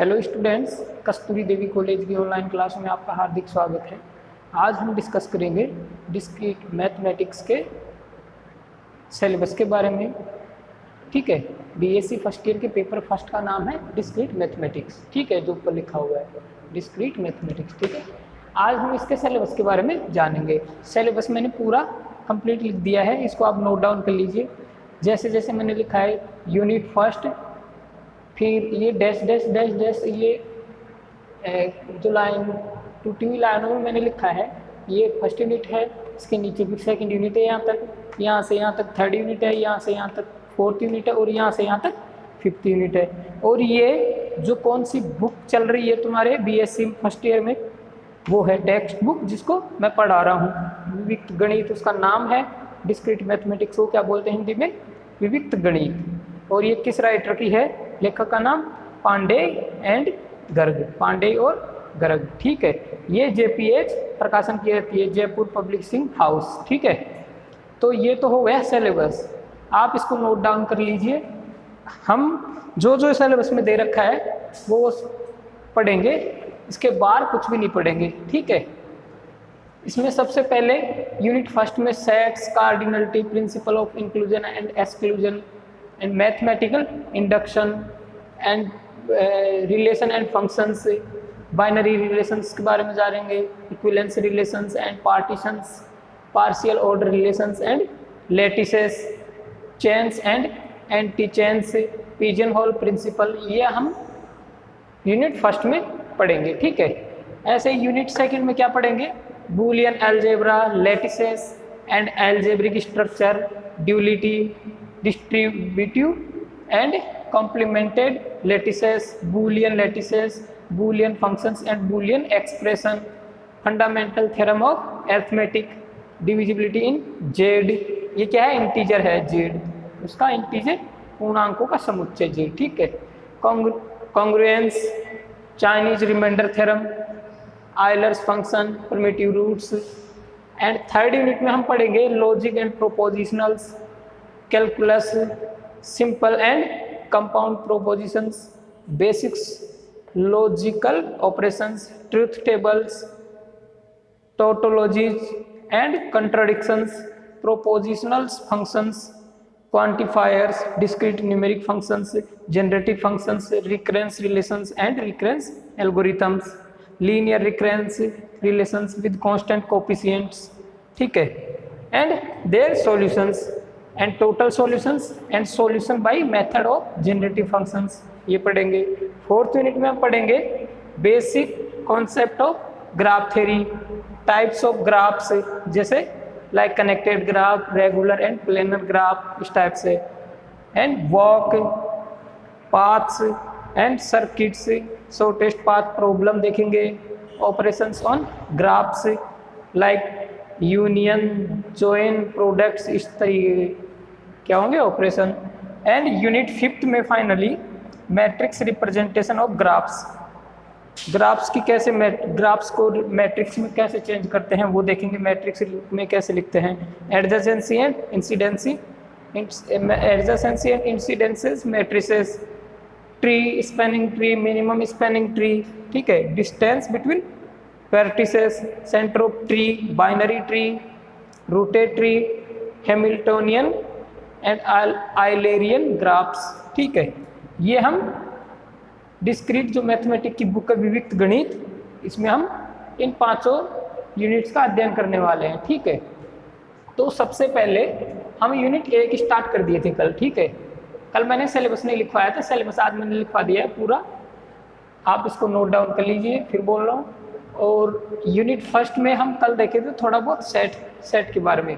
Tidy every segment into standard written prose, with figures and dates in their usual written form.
Hello students, कस्तूरी देवी college की online class में आपका हार्दिक स्वागत है। आज हम डिस्कस करेंगे डिस्क्रीट मैथमेटिक्स के सिलेबस के बारे में। ठीक है, बीएससी फर्स्ट ईयर के पेपर फर्स्ट का नाम है डिस्क्रीट मैथमेटिक्स। ठीक है, जो ऊपर लिखा हुआ है डिस्क्रीट मैथमेटिक्स। ठीक है, आज हम इसके सिलेबस के बारे में जानेंगे। सिलेबस मैंने पूरा कंप्लीट लिख दिया है, इसको आप नोट डाउन कर लीजिए। जैसे जैसे मैंने लिखा है यूनिट फर्स्ट, फिर ये डैश डैश डैश डैश, ये जो लाइन टूटी हुई लाइनों में मैंने लिखा है ये फर्स्ट यूनिट है, इसके नीचे भी सेकंड यूनिट है, यहाँ से यहाँ तक थर्ड यूनिट है, यहाँ से यहाँ तक फोर्थ यूनिट है और यहाँ से यहाँ तक फिफ्थ यूनिट है। और ये जो कौन सी बुक चल रही है तुम्हारे बीएससी फर्स्ट ईयर में, वो है टेक्स्ट बुक जिसको मैं पढ़ा रहा हूँ, विविक्त गणित उसका नाम है। डिस्क्रीट मैथमेटिक्स को क्या बोलते हैं हिंदी में? विविक्त गणित। और ये किस राइटर की है? लेखक का नाम पांडे एंड गर्ग, पांडे और गर्ग। ठीक है, ये जेपीएच प्रकाशन की रहती है, जयपुर पब्लिशिंग हाउस। ठीक है, तो ये तो हो गया सिलेबस, आप इसको नोट डाउन कर लीजिए। हम जो जो सिलेबस में दे रखा है वो पढ़ेंगे, इसके बाहर कुछ भी नहीं पढ़ेंगे। ठीक है, इसमें सबसे पहले यूनिट फर्स्ट में sets, cardinality, principle of inclusion and exclusion and mathematical induction and relation and functions, binary relations के बारे में जानेंगे, equivalence relations and partitions, partial order relations and lattices, chains and anti chains, pigeon hole principle, ये हम unit first में पढ़ेंगे। ठीक है, ऐसे यूनिट सेकंड में क्या पढ़ेंगे? Boolean algebra, lattices and algebraic structure, duality, distributive and complemented lattices, Boolean functions and Boolean expression, fundamental theorem of arithmetic, divisibility in Z, ये क्या है? इंटीजर है जेड, उसका इंटीजर पूर्णांकों का समुच्चय जेड। ठीक है, congruence, Chinese remainder theorem, Euler's function, primitive roots. And third unit में हम पढ़ेंगे logic and propositionals, calculus, simple and compound propositions, basics logical operations, truth tables, tautologies and contradictions, propositionals functions, quantifiers, discrete numeric functions, generative functions, recurrence relations and recurrence algorithms, linear recurrence relations with constant coefficients. ठीक है, and their solutions and total solutions and solution by method of generative functions, ये पढ़ेंगे। Fourth unit में हम पढ़ेंगे basic concept of graph theory, types of graphs, जैसे like connected graph, regular and planar graph, इस type से, and walk, paths and circuits, shortest path problem देखेंगे, operations on graphs like union, join, products, इस तरीके क्या होंगे operation. And unit fifth में finally matrix representation of graphs, graphs की कैसे ग्राफ्स को मैट्रिक्स में कैसे चेंज करते हैं वो देखेंगे, मैट्रिक्स में कैसे लिखते हैं, adjacency and incidence, adjacency and incidences matrices, tree, spanning tree, minimum spanning tree. ठीक है, distance between vertices, centre of tree, binary tree, rooted tree, Hamiltonian and Eulerian graphs. ठीक है, ये हम डिस्क्रीट जो मैथमेटिक्स की बुक है विविक्त गणित, इसमें हम इन पांचों यूनिट्स का अध्ययन करने वाले हैं। ठीक है, तो सबसे पहले हम यूनिट 1 स्टार्ट कर दिए थे कल। ठीक है, कल मैंने सिलेबस नहीं लिखवाया था, सिलेबस आज मैंने लिखवा दिया है पूरा, आप इसको नोट डाउन कर लीजिए, फिर बोल रहा हूँ। और यूनिट फर्स्ट में हम कल देखे थे थोड़ा बहुत सेट के बारे में,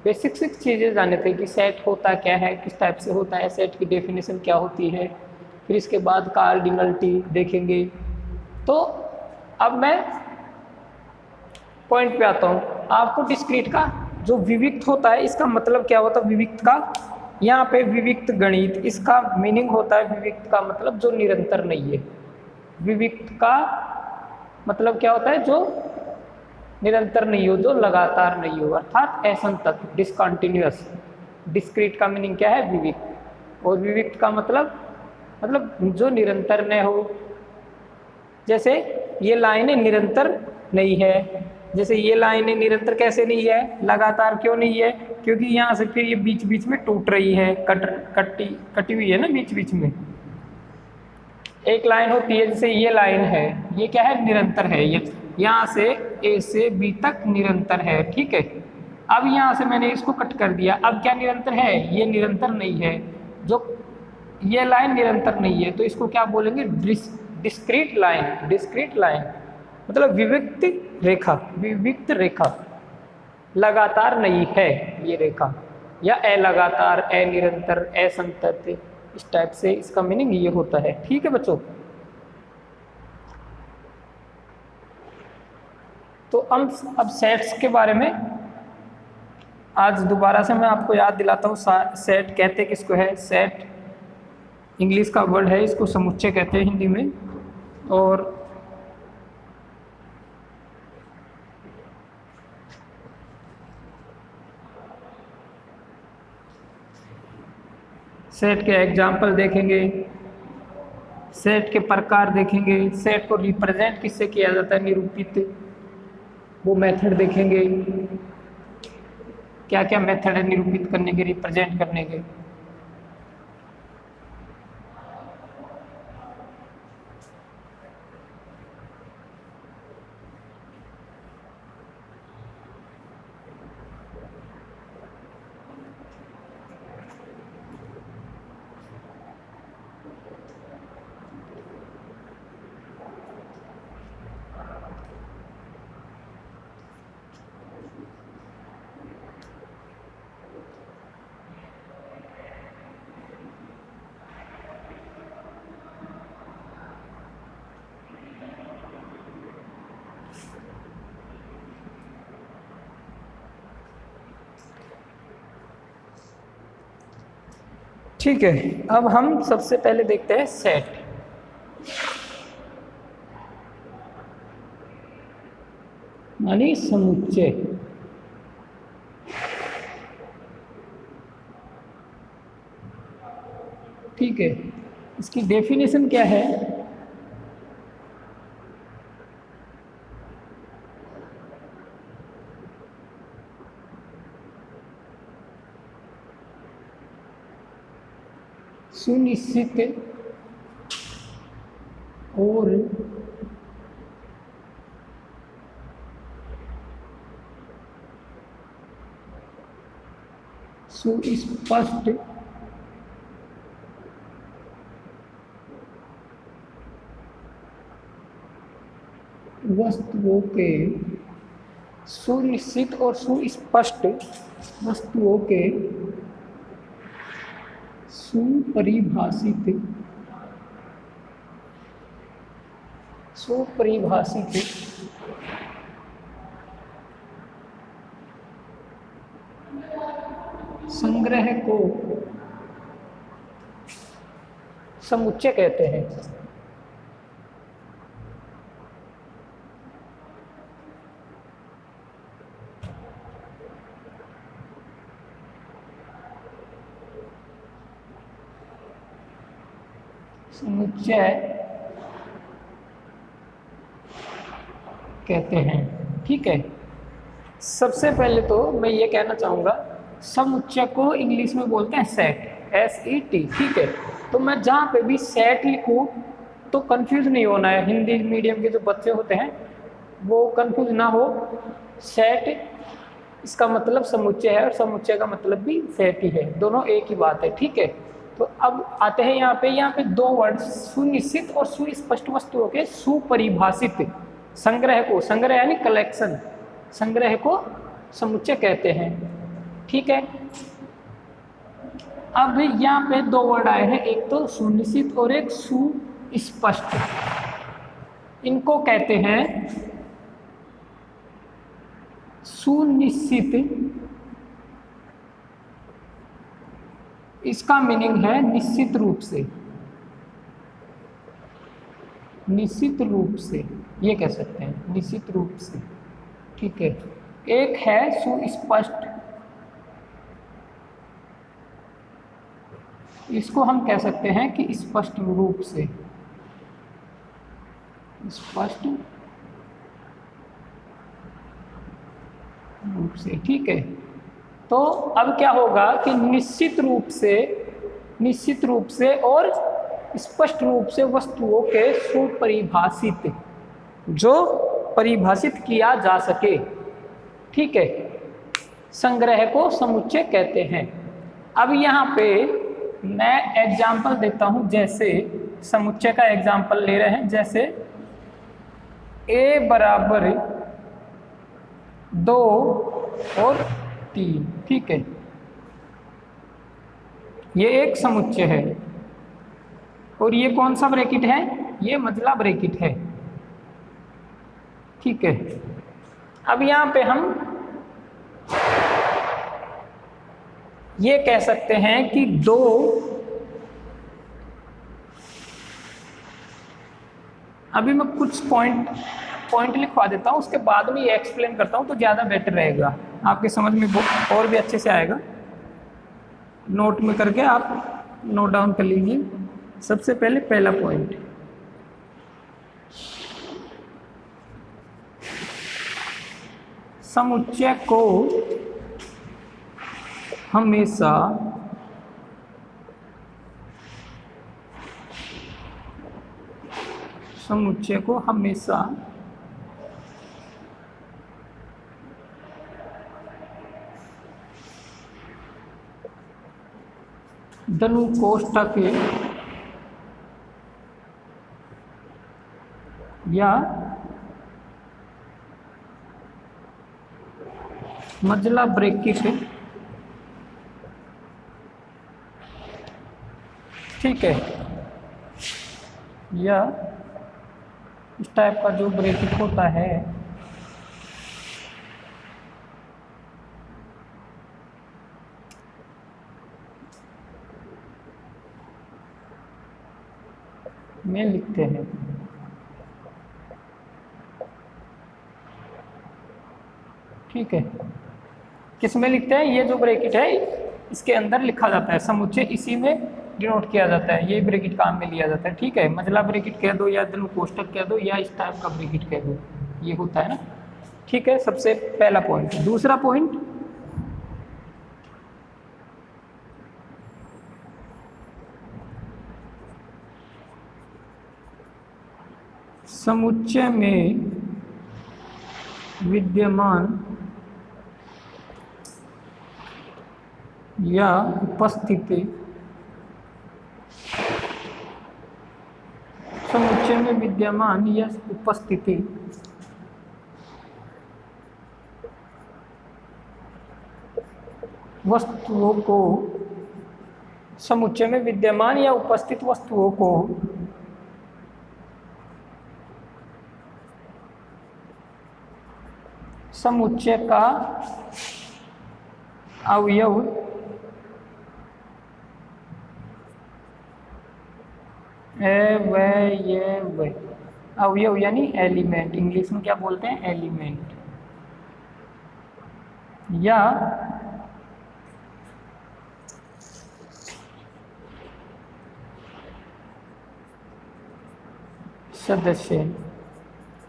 बेसिक चीज़ें जाने थे कि सेट होता क्या है, किस टाइप से होता है, सेट की डेफिनेशन क्या होती है, फिर इसके बाद कार्डिनलिटी देखेंगे। तो अब मैं पॉइंट पे आता हूँ, आपको डिस्क्रीट का जो विविक्त होता है इसका मतलब क्या होता है? विविक्त का यहाँ पे विविक्त गणित, इसका मीनिंग होता है विविक्त का मतलब जो निरंतर नहीं है। विविक्त का मतलब क्या होता है? जो निरंतर नहीं हो, जो लगातार नहीं हो, अर्थात असंतत, डिसकंटिन्यूअस। डिस्क्रीट का मीनिंग क्या है? विविक्त। और विविक्त का मतलब जो निरंतर न हो, जैसे ये लाइनें निरंतर नहीं है, जैसे ये लाइनें निरंतर कैसे नहीं है, लगातार क्यों नहीं है, क्योंकि यहाँ से फिर ये बीच बीच में टूट रही है, कटी हुई है ना बीच बीच में। एक लाइन होती है, जैसे ये लाइन है, ये क्या है, निरंतर है, ये यहाँ से ए से बी तक निरंतर है, ठीक है। अब यहाँ से मैंने इसको कट कर दिया, अब क्या निरंतर है, ये निरंतर नहीं है, जो ये लाइन निरंतर नहीं है, तो इसको क्या बोलेंगे, डिस्क्रीट लाइन। डिस्क्रीट लाइन मतलब विविक्त रेखा, विविक्त रेखा, लगातार नहीं है ये रेखा, या अलगातार, अनिरंतर, असंतत, इस टाइप से इसका मीनिंग ये होता है, ठीक है बच्चों। तो अब सेट्स के बारे में आज दोबारा से मैं आपको याद दिलाता हूँ। सेट कहते किसको है, सेट इंग्लिश का वर्ड है, इसको समुच्चय कहते हैं हिंदी में। और सेट के एग्जाम्पल देखेंगे, सेट के प्रकार देखेंगे, सेट को रिप्रेजेंट किससे किया जाता है, निरूपित, वो मेथड देखेंगे, क्या क्या मेथड है निरूपित करने के, रिप्रेजेंट करने के। ठीक है, अब हम सबसे पहले देखते हैं सेट। मानी समुच्चय। ठीक है, इसकी डेफिनेशन क्या है, सुनिश्चित और सुस्पष्ट वस्तुओं के, सुनिश्चित और सुस्पष्ट वस्तुओं के सुपरिभाषित संग्रह को समुच्चय कहते हैं। समुच्चय कहते हैं, ठीक है। सबसे पहले तो मैं ये कहना चाहूँगा, समुच्चय को इंग्लिश में बोलते हैं सेट, SET, ठीक है। तो मैं जहाँ पे भी सेट लिखूँ तो कंफ्यूज नहीं होना है, हिंदी मीडियम के जो बच्चे होते हैं वो कंफ्यूज ना हो। सेट इसका मतलब समुच्चय है और समुच्चय का मतलब भी सेट ही है, दोनों एक ही बात है, ठीक है। तो अब आते हैं यहाँ पे दो वर्ड, सुनिश्चित और सुस्पष्ट वस्तुओं के सुपरिभाषित संग्रह को, संग्रह यानी कलेक्शन, संग्रह को समुच्चय कहते हैं, ठीक है। अब यहाँ पे दो वर्ड आए हैं, एक तो सुनिश्चित और एक सुस्पष्ट, इनको कहते हैं सुनिश्चित, इसका मीनिंग है निश्चित रूप से, निश्चित रूप से ये कह सकते हैं, निश्चित रूप से, ठीक है। एक है सुस्पष्ट, इसको हम कह सकते हैं कि स्पष्ट रूप से, स्पष्ट रूप से। ठीक है, तो अब क्या होगा कि निश्चित रूप से और स्पष्ट रूप से वस्तुओं के सुपरिभाषित, जो परिभाषित किया जा सके। ठीक है, संग्रह को समुच्चय कहते हैं। अब यहाँ पे मैं एग्जाम्पल देता हूँ, जैसे समुच्चय का एग्जाम्पल ले रहे हैं, जैसे a बराबर 2 और 3। ठीक है, ये एक समुच्चय है और ये कौन सा ब्रैकेट है, ये मंझला ब्रैकेट है। ठीक है, अब यहाँ पे हम ये कह सकते हैं कि 2 अभी मैं कुछ पॉइंट लिखवा देता हूँ, उसके बाद में ये एक्सप्लेन करता हूँ तो ज़्यादा बेटर रहेगा, आपके समझ में और भी अच्छे से आएगा। नोट में करके आप नोट डाउन कर लीजिए। सबसे पहले पहला पॉइंट, समुच्चय को हमेशा धनु कोष्ठक या मंझला ब्रैकेट, ठीक है, या इस टाइप का जो ब्रैकेट होता है, में लिखते हैं। ठीक है, किस में लिखते हैं, ये जो ब्रैकेट है इसके अंदर लिखा जाता है, समुच्चय इसी में डिनोट किया जाता है, ये ब्रैकेट काम में लिया जाता है। ठीक है, मंझला ब्रैकेट कह दो या धनु कोष्ठक कह दो या इस टाइप का ब्रैकेट कह दो, ये होता है ना। ठीक है, सबसे पहला पॉइंट। दूसरा पॉइंट, समुच्चय में विद्यमान या उपस्थित, समुच्चय में विद्यमान या उपस्थिति वस्तुओं को, समुच्चय में विद्यमान या उपस्थित वस्तुओं को समुच्चय का अवयव अवयव यानी एलिमेंट, इंग्लिश में क्या बोलते हैं, एलिमेंट, या सदस्य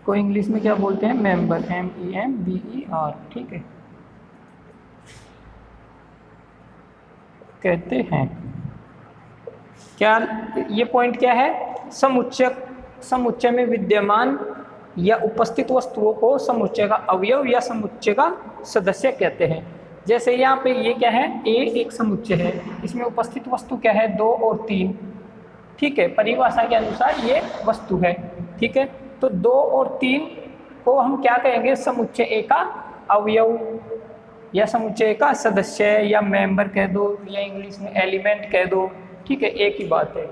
को इंग्लिश में क्या बोलते हैं, मेंबर, MEMBER। ठीक है, कहते हैं। क्या ये पॉइंट क्या है, समुच्चय में विद्यमान या उपस्थित वस्तुओं को समुच्चय का अवयव या समुच्चय का सदस्य कहते हैं। जैसे यहाँ पे ये क्या है, A एक समुच्चय है, इसमें उपस्थित वस्तु क्या है, 2 और 3। ठीक है, परिभाषा के अनुसार ये वस्तु है। ठीक है, तो 2 और 3 को हम क्या कहेंगे, समुच्चय A का अवयव या समुच्चय का सदस्य या मेंबर कह दो या इंग्लिश में एलिमेंट कह दो। ठीक है, एक ही बात है।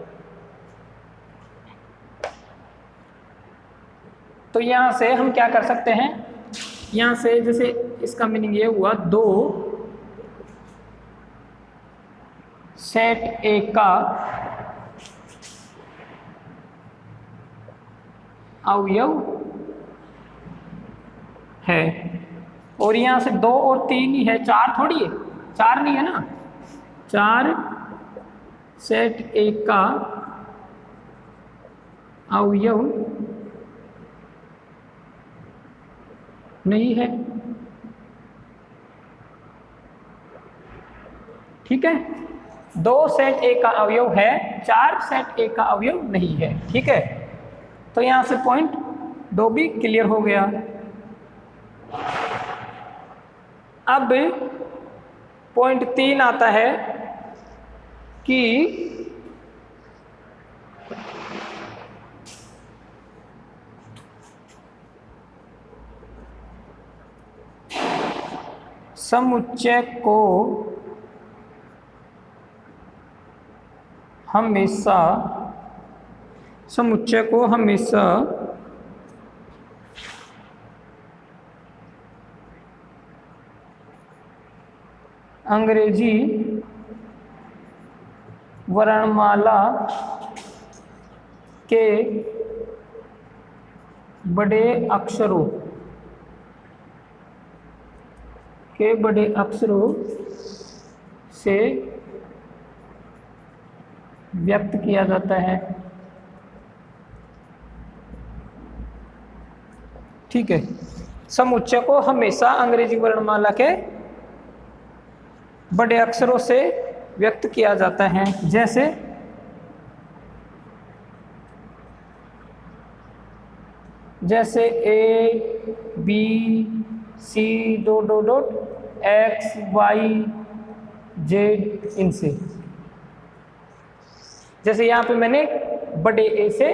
तो यहाँ से हम क्या कर सकते हैं, यहाँ से जैसे इसका मीनिंग ये हुआ, 2 सेट A का अवयव है, और यहाँ से 2 और 3 ही है, 4 थोड़ी है, 4 नहीं है ना, 4 सेट A का अवयव नहीं है। ठीक है, 2 सेट ए का अवयव है, 4 सेट ए का अवयव नहीं है। ठीक है, तो यहां से पॉइंट 2 भी क्लियर हो गया। अब पॉइंट 3 आता है कि समुच्चय को हमेशा अंग्रेजी वर्णमाला के बड़े अक्षरों से व्यक्त किया जाता है। ठीक है, समुच्चय को हमेशा अंग्रेजी वर्णमाला के बड़े अक्षरों से व्यक्त किया जाता है। जैसे A B C X Y Z, इनसे। जैसे यहाँ पे मैंने बड़े ए से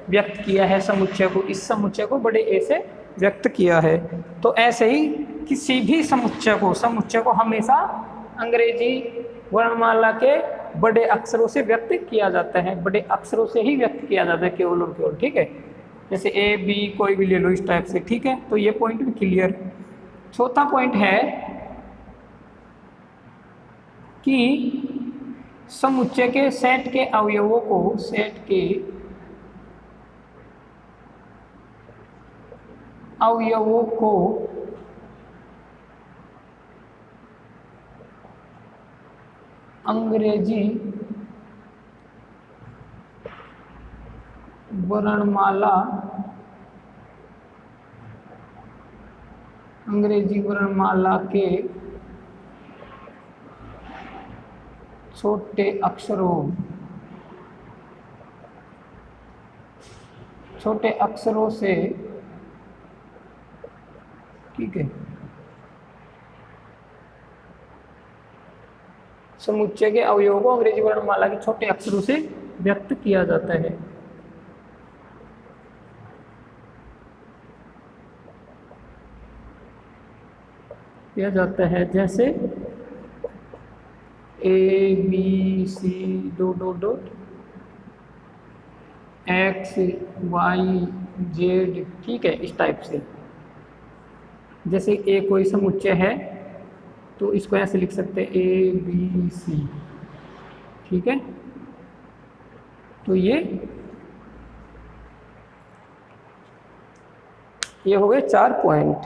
व्यक्त किया है समुच्चय को, इस समुच्चय को बड़े ए से व्यक्त किया है। तो ऐसे ही किसी भी समुच्चय को हमेशा अंग्रेजी वर्णमाला के बड़े अक्षरों से व्यक्त किया जाता है, बड़े अक्षरों से ही व्यक्त किया जाता है केवल और केवल। ठीक है, जैसे ए बी कोई भी ले लो इस टाइप से। ठीक है, तो ये पॉइंट भी क्लियर। चौथा पॉइंट है कि समुच्चय के सेट के अवयवों को अंग्रेजी वर्णमाला के छोटे अक्षरों से, ठीक है, समुच्चय के अवयवों को अंग्रेजी वर्णमाला के छोटे अक्षरों से व्यक्त किया जाता है। जैसे A B C X Y Z. ठीक है, इस टाइप से। जैसे ए कोई समुच्चय है तो इसको ऐसे लिख सकते हैं ए बी सी। ठीक है, तो ये हो गए 4 पॉइंट।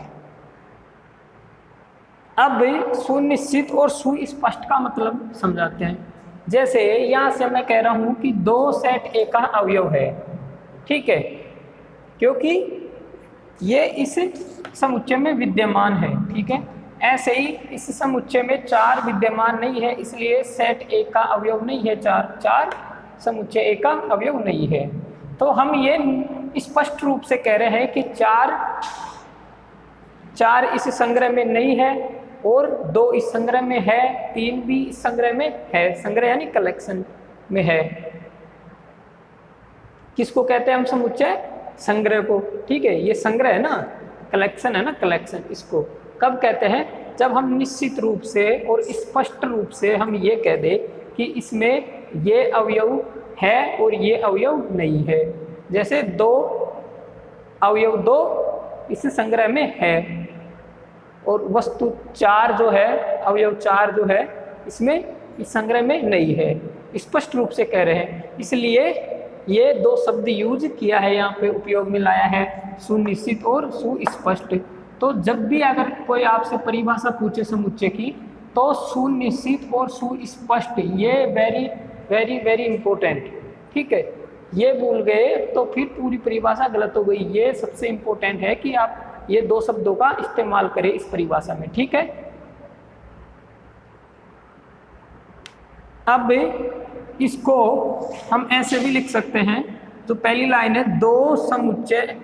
अब सुनिश्चित और सुस्पष्ट का मतलब समझाते हैं। जैसे यहाँ से मैं कह रहा हूँ कि 2 सेट ए का अवयव है। ठीक है, क्योंकि ये इस समुच्चय में विद्यमान है। ठीक है, ऐसे ही इस समुच्चय में 4 विद्यमान नहीं है, इसलिए सेट ए का अवयव नहीं है। 4 समुच्चय ए का अवयव नहीं है। तो हम ये स्पष्ट रूप से कह रहे हैं कि 4 इस संग्रह में नहीं है और 2 इस संग्रह में है, 3 भी इस संग्रह में है। संग्रह यानी कलेक्शन में है। किसको कहते हैं हम समुच्चय? संग्रह को। ठीक है, ये संग्रह है ना, कलेक्शन है ना, कलेक्शन। इसको कब कहते हैं? जब हम निश्चित रूप से और स्पष्ट रूप से हम ये कह दें कि इसमें ये अवयव है और ये अवयव नहीं है। जैसे 2 अवयव 2 इस संग्रह में है और वस्तु 4 जो है, अवयव 4 जो है इसमें इस संग्रह में नहीं है। स्पष्ट रूप से कह रहे हैं, इसलिए ये 2 शब्द यूज किया है, यहाँ पे उपयोग में लाया है, सुनिश्चित और सुस्पष्ट। तो जब भी अगर कोई आपसे परिभाषा पूछे समुच्चय की, तो सुनिश्चित और सुस्पष्ट, ये वेरी वेरी वेरी इंपॉर्टेंट। ठीक है, ये भूल गए तो फिर पूरी परिभाषा गलत हो गई। ये सबसे इम्पोर्टेंट है कि आप ये दो शब्दों का इस्तेमाल करें इस परिभाषा में, ठीक है। अब इसको हम ऐसे भी लिख सकते हैं, तो पहली लाइन है दो समुच्चय,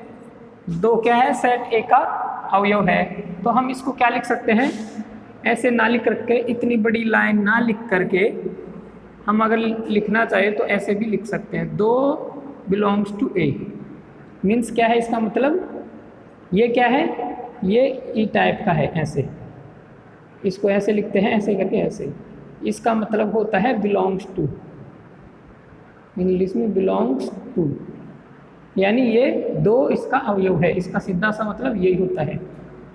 दो क्या है, सेट ए का अवयव है, तो हम इसको क्या लिख सकते हैं, ऐसे ना लिख करके, इतनी बड़ी लाइन ना लिख करके हम अगर लिखना चाहे तो ऐसे भी लिख सकते हैं, दो बिलोंग्स टू ए। मीन्स क्या है इसका मतलब, ये क्या है, ये ई टाइप का है, ऐसे इसको ऐसे लिखते हैं, ऐसे करके ऐसे, इसका मतलब होता है बिलोंग्स टू, इंग्लिश में बिलोंग्स टू, यानी ये दो इसका अवयव है, इसका सीधा सा मतलब यही होता है।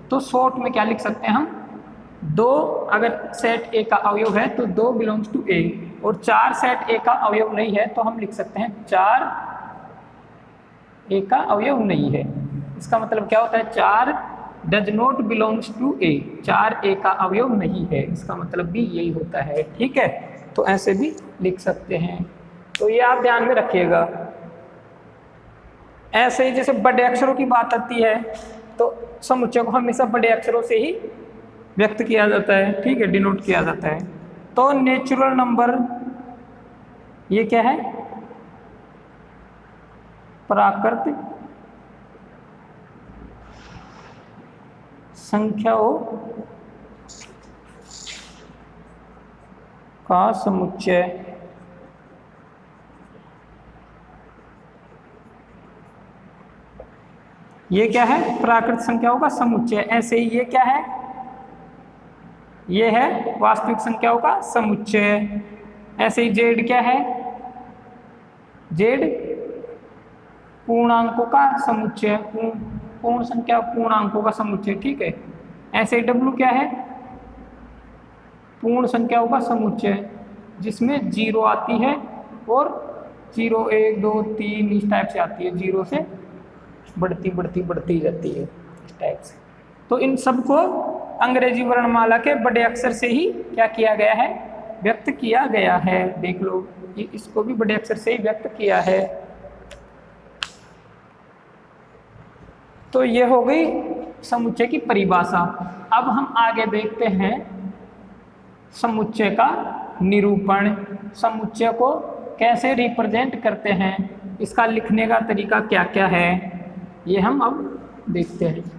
तो शॉर्ट में क्या लिख सकते हैं हम, दो अगर सेट ए का अवयव है तो दो बिलोंग्स टू ए, और चार सेट ए का अवयव नहीं है तो हम लिख सकते हैं चार ए का अवयव नहीं है। इसका मतलब क्या होता है, चार डज नॉट बिलोंग्स टू ए, चार ए का अवयव नहीं है, इसका मतलब भी यही होता है, ठीक है। तो ऐसे भी लिख सकते हैं, तो ये आप ध्यान में रखिएगा। ऐसे ही जैसे बड़े अक्षरों की बात आती है तो समुच्चय को हमेशा बड़े अक्षरों से ही व्यक्त किया जाता है, ठीक है, डिनोट किया जाता है। तो नेचुरल नंबर ये क्या है, प्राकृत संख्याओं का समुच्चय। ये क्या है, प्राकृत संख्याओं का समुच्चय। ऐसे ही ये क्या है, ये है वास्तविक संख्याओं का समुच्चय। ऐसे ही जेड क्या है, जेड पूर्णांकों का समुच्चय, पूर्ण संख्या पूर्णांकों का समुच्चय, ठीक है। ऐसे ही डब्लू क्या है, पूर्ण संख्याओं का समुच्चय, जिसमें जीरो आती है और 0 1 2 3 इस टाइप से आती है, जीरो से बढ़ती जाती है इस टाइप से। तो इन सबको अंग्रेजी वर्णमाला के बड़े अक्षर से ही क्या किया गया है, व्यक्त किया गया है। देख लो, इसको भी बड़े अक्षर से ही व्यक्त किया है। तो ये हो गई समुच्चय की परिभाषा। अब हम आगे देखते हैं समुच्चय का निरूपण, समुच्चय को कैसे रिप्रेजेंट करते हैं, इसका लिखने का तरीका क्या क्या है, ये हम अब देखते हैं।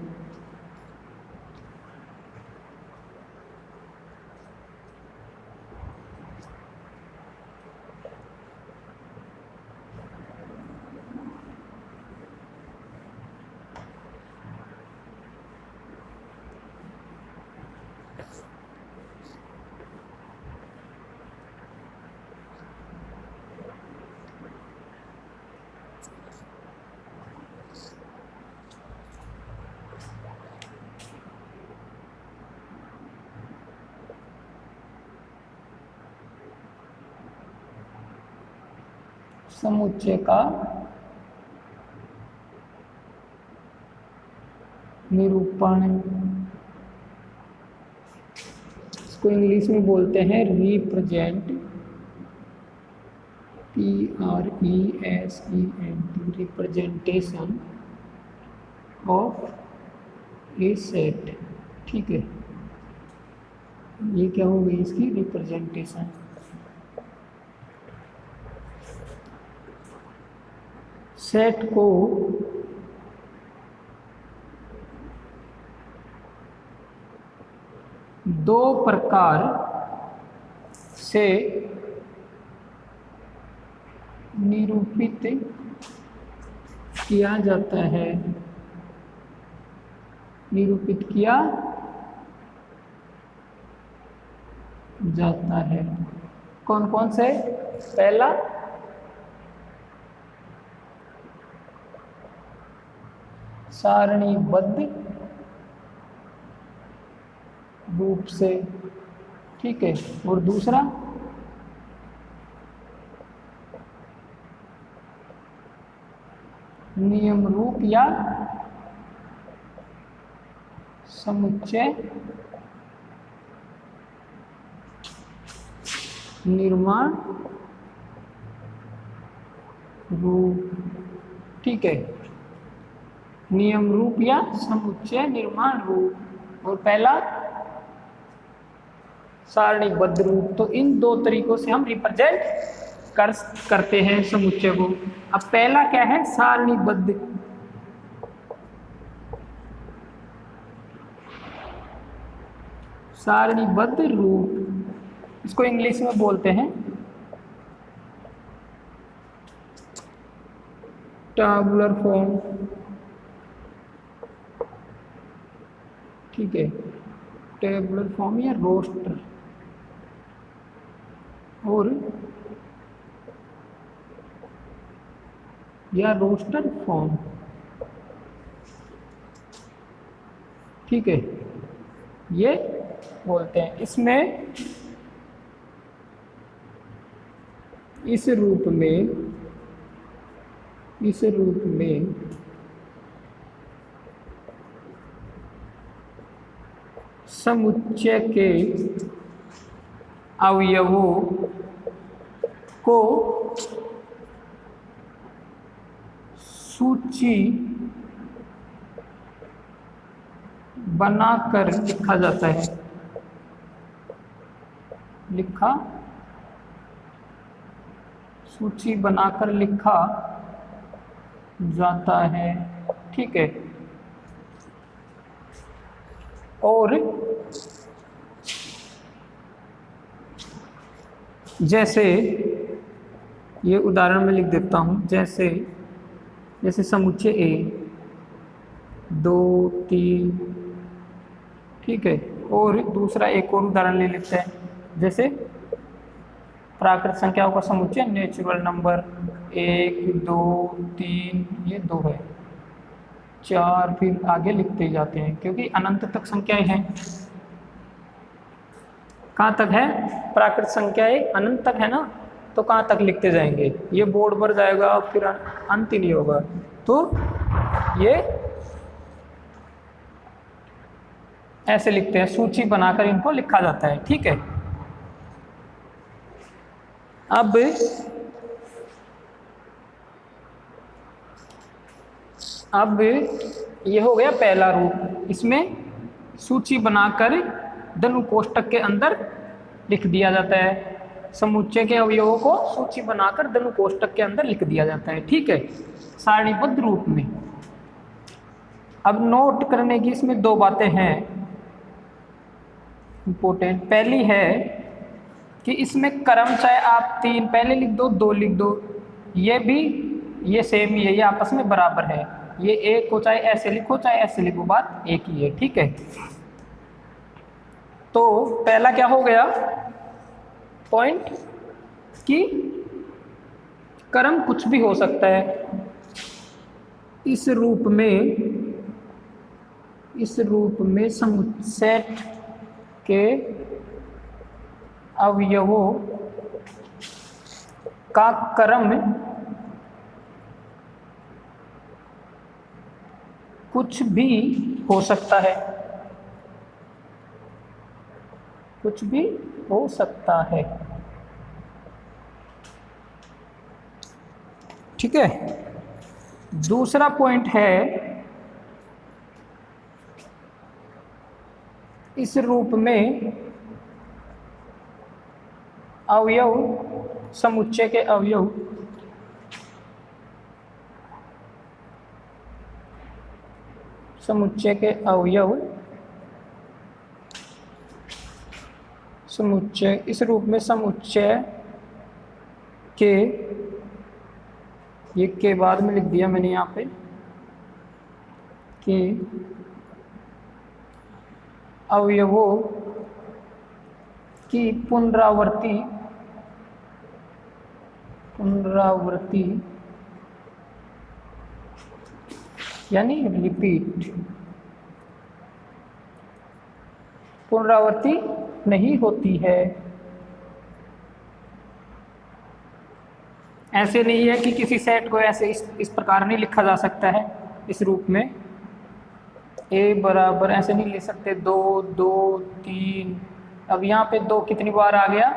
समुच्चय का निरूपण, इसको इंग्लिश में बोलते हैं represent, PRESENT, representation of A set, ठीक है। ये क्या हो गई इसकी रिप्रेजेंटेशन। सेट को दो प्रकार से निरूपित किया जाता है, निरूपित किया जाता है। कौन कौन से, पहला सारणीबद्ध रूप से, ठीक है, और दूसरा नियम रूप या समुच्चय निर्माण रूप, ठीक है। नियम रूप या समुच्चय निर्माण रूप, और पहला सारणीबद्ध रूप। तो इन दो तरीकों से हम रिप्रेजेंट करते हैं समुच्चय को। अब पहला क्या है, सारणीबद्ध। सारणीबद्ध रूप, इसको इंग्लिश में बोलते हैं टैबुलर फॉर्म। ठीक है, टेबुलर फॉर्म या रोस्टर, और या रोस्टर फॉर्म। ठीक है, ये बोलते हैं। इसमें इस रूप में समुच्चय के अवयवों को सूची बनाकर लिखा जाता है। सूची बनाकर लिखा जाता है। ठीक है, और जैसे ये उदाहरण में लिख देता हूँ, जैसे समुच्चय ए 2 3। ठीक है, और दूसरा एक और उदाहरण ले लेते हैं, जैसे प्राकृत संख्याओं का समुच्चय नेचुरल नंबर 1 2 3, ये 2 है, 4, फिर आगे लिखते जाते हैं क्योंकि अनंत तक संख्याएं हैं। कहाँ तक है? प्राकृत संख्याएं अनंत तक है ना, तो कहाँ तक लिखते जाएंगे, ये बोर्ड पर जाएगा फिर अंत ही नहीं होगा। तो ये ऐसे लिखते हैं, सूची बनाकर इनको लिखा जाता है। ठीक है, अब ये हो गया पहला रूप। इसमें सूची बनाकर धनु कोष्ठक के अंदर लिख दिया जाता है। समुच्चय के अवयवों को सूची बनाकर धनु कोष्ठक के अंदर लिख दिया जाता है। ठीक है, सारणीबद्ध रूप में। अब नोट करने की इसमें 2 बातें हैं इम्पोर्टेंट। पहली है कि इसमें क्रम चाहे आप 3 पहले लिख दो, 2 लिख दो, ये सेम ही है, ये आपस में बराबर है। ये एक को चाहे ऐसे लिखो चाहे ऐसे लिखो, बात एक ही है। ठीक है, तो पहला क्या हो गया पॉइंट कि क्रम कुछ भी हो सकता है। इस रूप में समुच्चय के अवयवों का क्रम कुछ भी हो सकता है, कुछ भी हो सकता है। ठीक है, दूसरा पॉइंट है इस रूप में अवयव, समुच्चय के अवयव समुच्चय इस रूप में समुच्चय के, ये के बाद में लिख दिया मैंने यहाँ पे, कि अवयवों की पुनरावृत्ति यानी रिपीट, पुनरावृत्ति नहीं होती है। ऐसे नहीं है कि किसी सेट को ऐसे इस प्रकार नहीं लिखा जा सकता है। इस रूप में a बराबर ऐसे नहीं लिख सकते, 2 2 3। अब यहाँ पे 2 कितनी बार आ गया?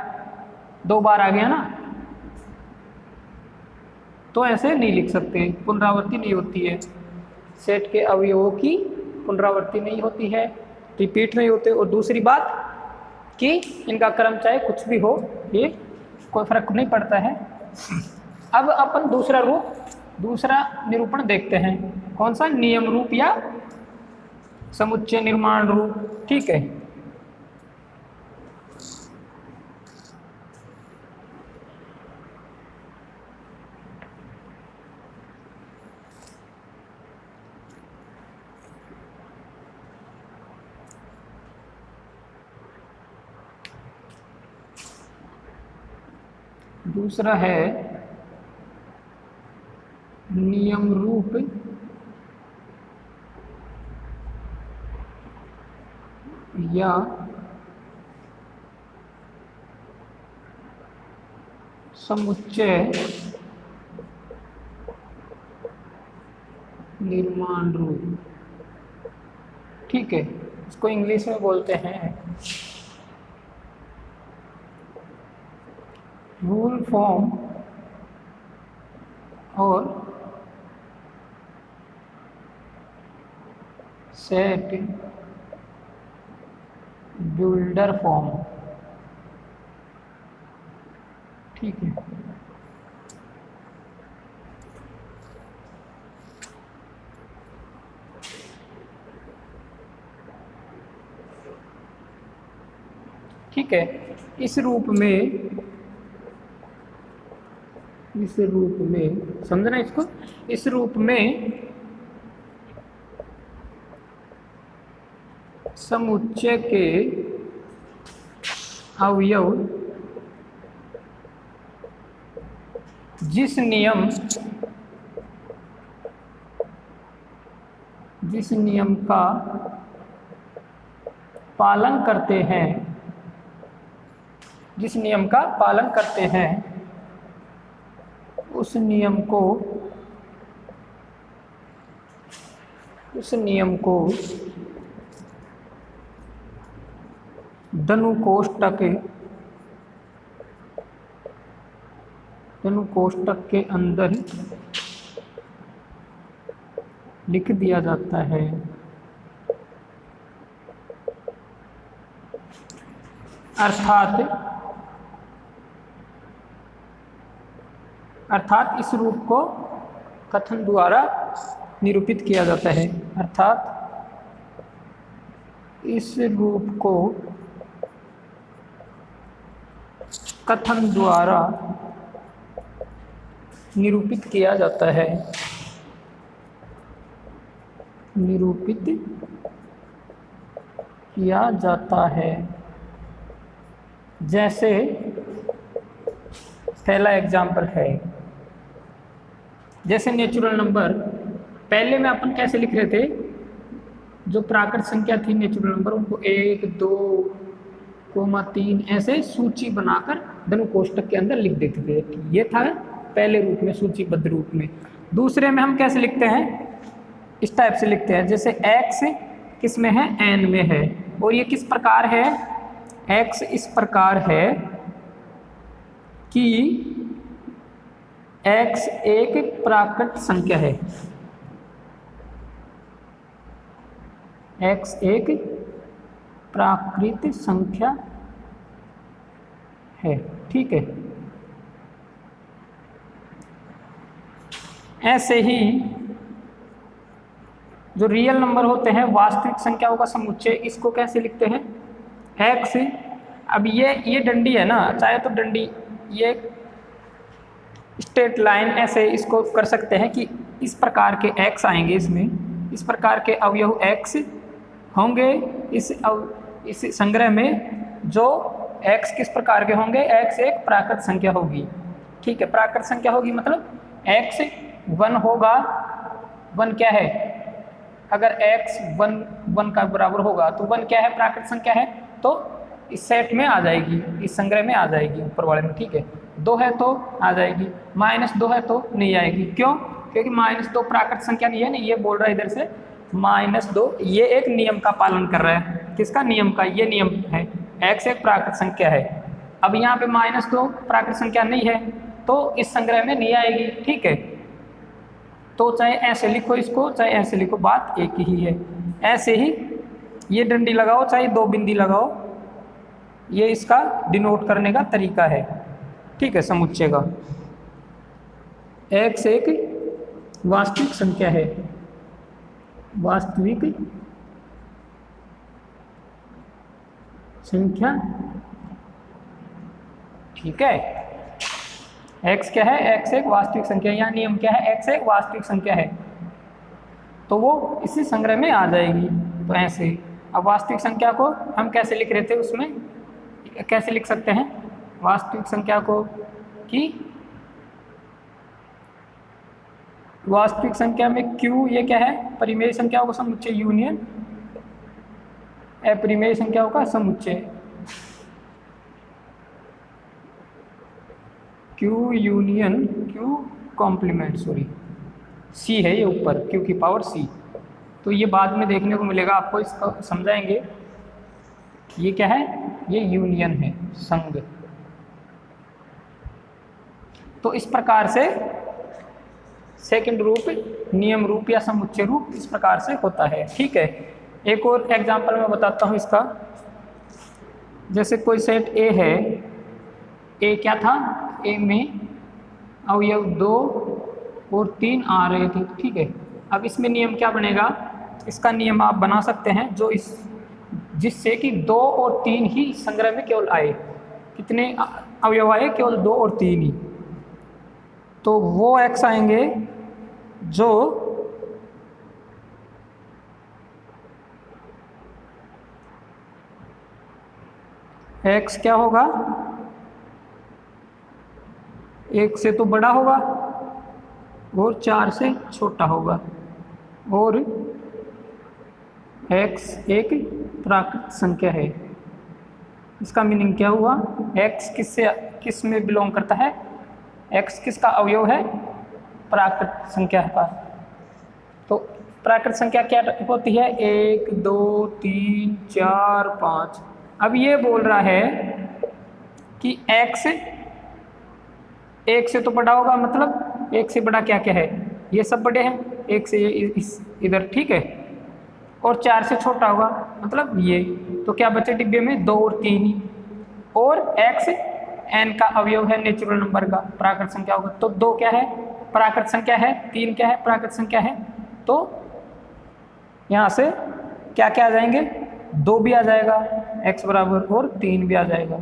2 बार आ गया ना, तो ऐसे नहीं लिख सकते, पुनरावृत्ति नहीं होती है। सेट के अवयवों की पुनरावृत्ति नहीं होती है, रिपीट नहीं होते। और दूसरी बात कि इनका क्रम चाहे कुछ भी हो, ये कोई फर्क नहीं पड़ता है। अब अपन दूसरा निरूपण देखते हैं। कौन सा? नियम रूप या समुच्चय निर्माण रूप। ठीक है, दूसरा है नियम रूप या समुच्चय निर्माण रूप। ठीक है, इसको इंग्लिश में बोलते हैं रूल फॉर्म और सेट बिल्डर फॉर्म। ठीक है, ठीक है। इस रूप में समझना इसको। इस रूप में समुच्चय के अवयव जिस नियम का पालन करते हैं, जिस नियम का पालन करते हैं उस नियम को धनु कोष्ठक के अंदर लिख दिया जाता है। अर्थात इस रूप को कथन द्वारा निरूपित किया जाता है। अर्थात इस रूप को कथन द्वारा निरूपित किया जाता है। निरूपित किया जाता है। जैसे पहला एग्जाम्पल है, जैसे नेचुरल नंबर। पहले में अपन कैसे लिख रहे थे? जो प्राकृत संख्या थी नेचुरल नंबर, उनको 1, 2, 3 ऐसे सूची बनाकर धनु कोष्ठक के अंदर लिख देते थे। ये था पहले रूप में, सूचीबद्ध रूप में। दूसरे में हम कैसे लिखते हैं? इस टाइप से लिखते हैं, जैसे x किस में है? n में है। और ये किस प्रकार है? x इस प्रकार है कि x एक प्राकृत संख्या है। x एक प्राकृत संख्या है। ठीक है, ऐसे ही जो रियल नंबर होते हैं, वास्तविक संख्याओं का समुच्चय, इसको कैसे लिखते हैं? x। अब ये डंडी है ना, चाहे तो डंडी ये स्ट्रेट लाइन ऐसे इसको कर सकते हैं कि इस प्रकार के x आएंगे, इसमें इस प्रकार के अवयव x होंगे इस संग्रह में। जो x किस प्रकार के होंगे? x एक प्राकृत संख्या होगी। ठीक है, प्राकृत संख्या होगी मतलब x 1 होगा। 1 क्या है? अगर x 1 का बराबर होगा तो 1 क्या है? प्राकृत संख्या है, तो इस सेट में आ जाएगी, इस संग्रह में आ जाएगी, ऊपर वाले में। ठीक है, 2 है तो आ जाएगी, -2 है तो नहीं आएगी। क्यों? क्योंकि -2 प्राकृत संख्या नहीं है। नहीं, ये बोल रहा है इधर से -2, ये एक नियम का पालन कर रहा है। किसका? नियम का। ये नियम है, x एक प्राकृत संख्या है। अब यहाँ पे -2 प्राकृत संख्या नहीं है तो इस संग्रह में नहीं आएगी। ठीक है, तो चाहे ऐसे लिखो इसको, चाहे ऐसे लिखो, बात एक ही है। ऐसे ही ये डंडी लगाओ, चाहे 2 बिंदी लगाओ, ये इसका डिनोट करने का तरीका है। ठीक है, समुच्चय का। x एक वास्तविक संख्या है, वास्तविक संख्या। ठीक है, x क्या है? x एक वास्तविक संख्या, या नियम क्या है? x एक वास्तविक संख्या है, तो वो इसी संग्रह में आ जाएगी। तो ऐसे अब वास्तविक संख्या को हम कैसे लिख रहे थे, उसमें कैसे लिख सकते हैं वास्तविक संख्या को, कि वास्तविक संख्या में q ये क्या है? परिमेय संख्याओं का समुच्चय यूनियन अपरिमेय संख्याओं का समुच्चय। q union q complement, c है ये ऊपर, q की पावर c। तो ये बाद में देखने को मिलेगा आपको, इसको समझाएंगे। ये क्या है? ये यूनियन है, संघ। तो इस प्रकार से सेकंड रूप, नियम रूप या समुच्चय रूप इस प्रकार से होता है। ठीक है, एक और एग्जांपल मैं बताता हूँ इसका। जैसे कोई सेट A है, A क्या था? A में अवयव 2 और 3 आ रहे थे। ठीक है, अब इसमें नियम क्या बनेगा? इसका नियम आप बना सकते हैं, जो जिससे कि 2 और 3 ही संग्रह में केवल आए। कितने अवयव आए? केवल 2 और 3 ही। तो वो x आएंगे जो x क्या होगा? 1 से तो बड़ा होगा और 4 से छोटा होगा, और x एक प्राकृत संख्या है। इसका मीनिंग क्या हुआ? x किस में बिलोंग करता है? x किसका अवयव है? प्राकृत संख्या का। तो प्राकृत संख्या क्या होती है? 1 2 3 4 5। अब ये बोल रहा है कि x 1 से तो बड़ा होगा, मतलब 1 से बड़ा क्या क्या है? ये सब बड़े हैं, 1 से इधर। ठीक है, और 4 से छोटा होगा, मतलब ये। तो क्या बचे डिब्बे में? 2 और 3 ही। और x n का अवयव है नेचुरल नंबर का, प्राकृत संख्या होगा। तो 2 क्या है? प्राकृत संख्या है। 3 क्या है? प्राकृत संख्या है। तो यहाँ से क्या क्या आ जाएंगे? 2 भी आ जाएगा x बराबर, और 3 भी आ जाएगा।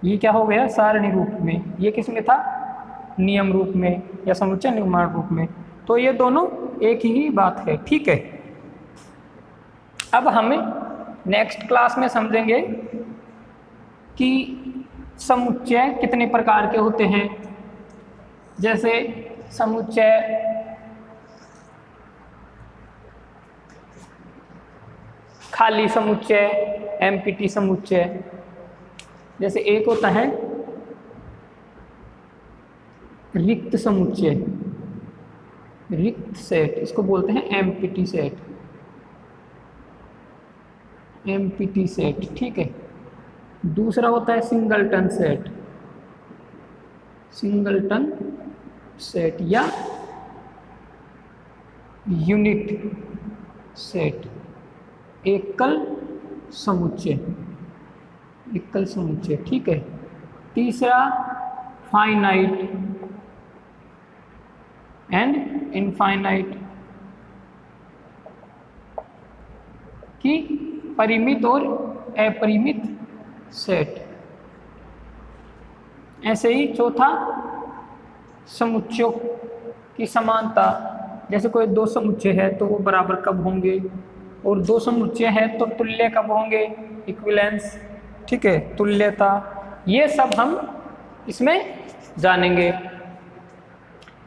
ये क्या हो गया? सारणी रूप में। ये किस में था? नियम रूप में या समुच्चय निर्माण रूप में। तो ये दोनों एक ही बात है। ठीक है, अब हमें नेक्स्ट क्लास में समझेंगे कि समुच्चय कितने प्रकार के होते हैं। जैसे समुच्चय खाली समुच्चय, एम्प्टी समुच्चय। जैसे एक होता है रिक्त समुच्चय, रिक्त सेट, इसको बोलते हैं एम्प्टी सेट, एम्प्टी सेट। ठीक है, दूसरा होता है सिंगलटन सेट, सिंगलटन सेट या यूनिट सेट, एकल समुच्चय, एकल समुच्चय। ठीक है, तीसरा फाइनाइट एंड इनफाइनाइट, की परिमित और अपरिमित सेट। ऐसे ही चौथा समुच्चयों की समानता। जैसे कोई 2 समुच्चय है तो वो बराबर कब होंगे, और 2 समुच्चय है तो तुल्य कब होंगे, इक्विवेलेंस। ठीक है, तुल्यता। ये सब हम इसमें जानेंगे,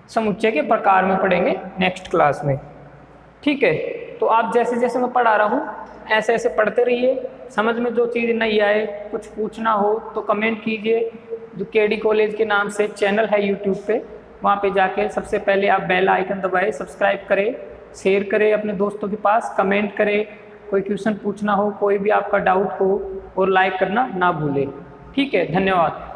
समुच्चय के प्रकार में पढ़ेंगे नेक्स्ट क्लास में। ठीक है, तो आप जैसे जैसे मैं पढ़ा रहा हूँ ऐसे ऐसे पढ़ते रहिए। समझ में जो चीज़ नहीं आए, कुछ पूछना हो तो कमेंट कीजिए। जो KD कॉलेज के नाम से चैनल है यूट्यूब पे, वहाँ पे जाके सबसे पहले आप बेल आइकन दबाएं, सब्सक्राइब करें, शेयर करें अपने दोस्तों के पास, कमेंट करें, कोई क्वेश्चन पूछना हो, कोई भी आपका डाउट हो, और लाइक करना ना भूलें। ठीक है, धन्यवाद।